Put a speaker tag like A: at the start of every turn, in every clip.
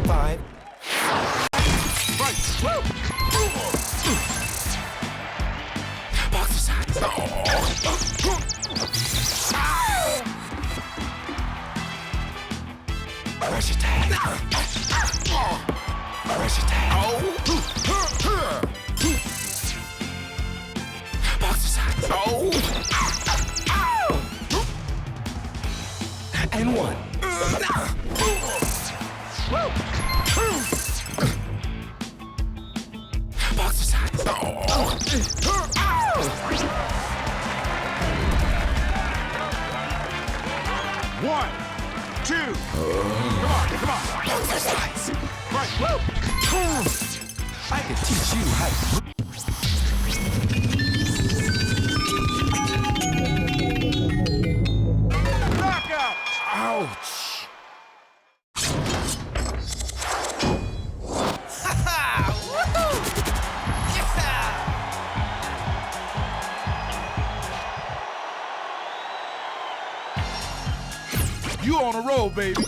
A: Five.
B: Right.
A: Box aside. Where's your tag? Where's your tag? Box aside. And one. Box aside.
B: 1, 2. Come on.
A: Exercise.
B: Right.
A: I can teach you how to.
B: Knockout.
A: Ouch.
B: You on a roll, baby.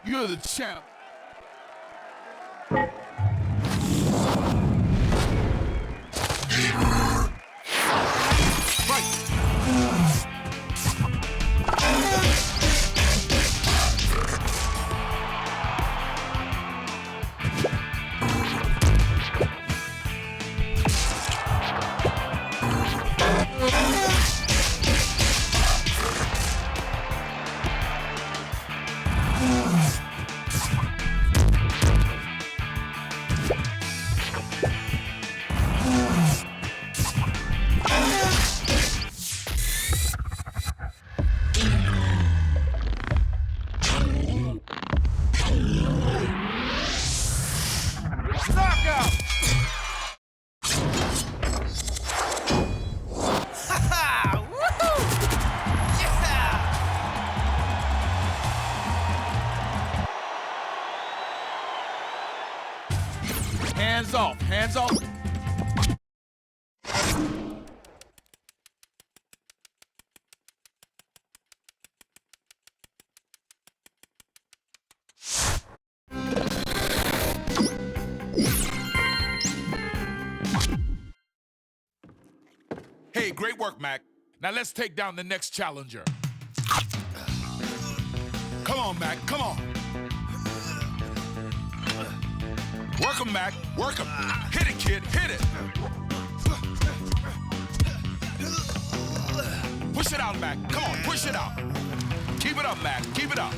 B: You're the champ. Knockout! Hands off, hands off. Hey, great work, Mac. Now let's take down the next challenger. Come on, Mac, come on. Work him, Mac, work him. Hit it, kid, hit it. Push it out, Mac. Come on, push it out. Keep it up, Mac, keep it up.